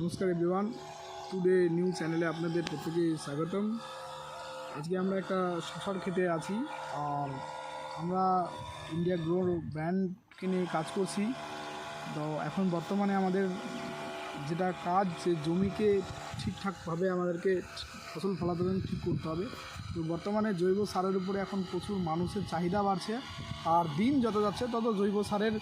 নমস্কার everyone, today new চ্যানেলে আপনাদের প্রত্যেকে স্বাগতম। আজকে আমরা একটা শশার খেতে আছি আর আমরা ইন্ডিয়া গ্রো ব্র্যান্ডকে নিয়ে কাজ করছি। তো এখন বর্তমানে আমাদের যেটা কাজ, যে জমিকে ঠিকঠাকভাবে আমাদেরকে ফসল ফলাতে ঠিক করতে হবে। তো বর্তমানে জৈব সারের উপরে এখন প্রচুর মানুষের চাহিদা বাড়ছে, আর দিন যত যাচ্ছে তত জৈব সারের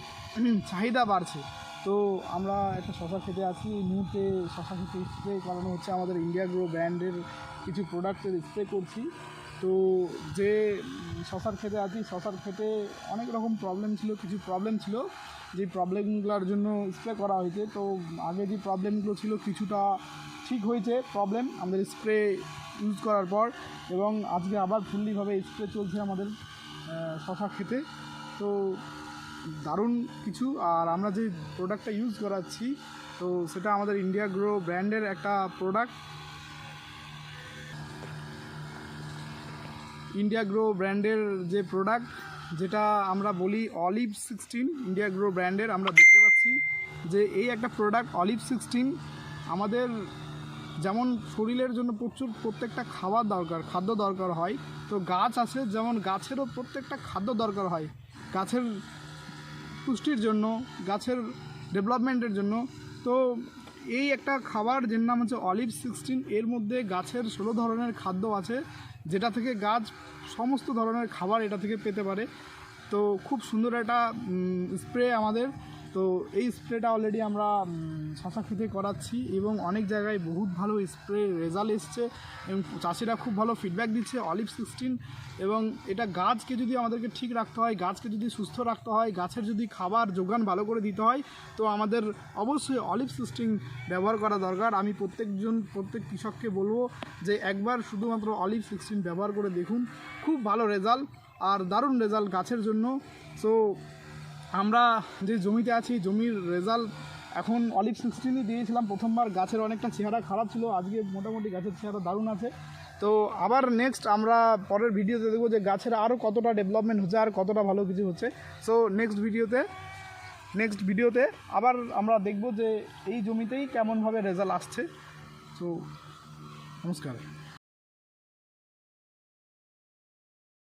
চাহিদা বাড়ছে। তো আমরা একটা শশা খেতে আছি, এই মুহূর্তে শশা খেতে স্প্রে করানো হচ্ছে। আমাদের ইন্ডিয়া গ্রো ব্র্যান্ডের কিছু প্রোডাক্টের স্প্রে করছি। তো যে শশার খেতে আছি, শশার খেতে অনেক রকম প্রবলেম ছিল, কিছু প্রবলেম ছিল, যে প্রবলেমগুলোর জন্য স্প্রে করা হয়েছে। তো আগে যে প্রবলেমগুলো ছিল কিছুটা ঠিক হয়েছে প্রবলেম আমাদের স্প্রে ইউজ করার পর, এবং আজকে আবার ফুললিভাবে স্প্রে চলছে আমাদের শশা খেতে। তো দারুণ কিছু। আর আমরা যে প্রোডাক্টটা ইউজ করাচ্ছি, তো সেটা আমাদের ইন্ডিয়া গ্রো ব্র্যান্ডের একটা প্রোডাক্ট। ইন্ডিয়া গ্রো ব্র্যান্ডের যে প্রোডাক্ট, যেটা আমরা বলি অলিভ 16, ইন্ডিয়া গ্রো ব্র্যান্ডের। আমরা দেখতে পাচ্ছি যে এই একটা প্রোডাক্ট অলিভ 16 আমাদের যেমন শরীরের জন্য প্রত্যেকটা খাদ্য দরকার হয়, তো গাছ আছে যেমন গাছেরও প্রত্যেকটা খাদ্য দরকার হয় গাছের পুষ্টির জন্য, গাছের ডেভেলপমেন্টের জন্য। তো এই একটা খাবার যের নাম হচ্ছে অলিভ 16, এর মধ্যে গাছের 16 ধরনের খাদ্য আছে, যেটা থেকে গাছ সমস্ত ধরনের খাবার এটা থেকে পেতে পারে। তো খুব সুন্দর একটা স্প্রে আমাদের। তো এই স্প্রেটা অলরেডি আমরা শশা খেতে করাচ্ছি, এবং অনেক জায়গায় বহুত ভালো স্প্রে রেজাল্ট এসছে, এবং চাষিরা খুব ভালো ফিডব্যাক দিচ্ছে অলিভ 16। এবং এটা গাছকে যদি আমাদেরকে ঠিক রাখতে হয়, গাছকে যদি সুস্থ রাখতে হয়, গাছের যদি খাবার যোগান ভালো করে দিতে হয়, তো আমাদের অবশ্যই অলিভ 16 ব্যবহার করা দরকার। আমি প্রত্যেক কৃষককে বলবো যে একবার শুধুমাত্র অলিভ 16 ব্যবহার করে দেখুন, খুব ভালো রেজাল্ট আর দারুণ রেজাল্ট গাছের জন্য। সো আমরা যে জমিতে আছি, জমির রেজাল্ট এখন অলিভ 16ই দিয়েছিলাম প্রথমবার। গাছের অনেকটা চেহারা খারাপ ছিল, আজকে মোটামুটি গাছের চেহারা দারুণ আছে। তো আবার নেক্সট আমরা পরের ভিডিওতে দেখবো যে গাছের আরও কতটা ডেভেলপমেন্ট হচ্ছে আর কতটা ভালো কিছু হচ্ছে। সো নেক্সট ভিডিওতে আবার আমরা দেখব যে এই জমিতেই কেমনভাবে রেজাল্ট আসছে। সো নমস্কার।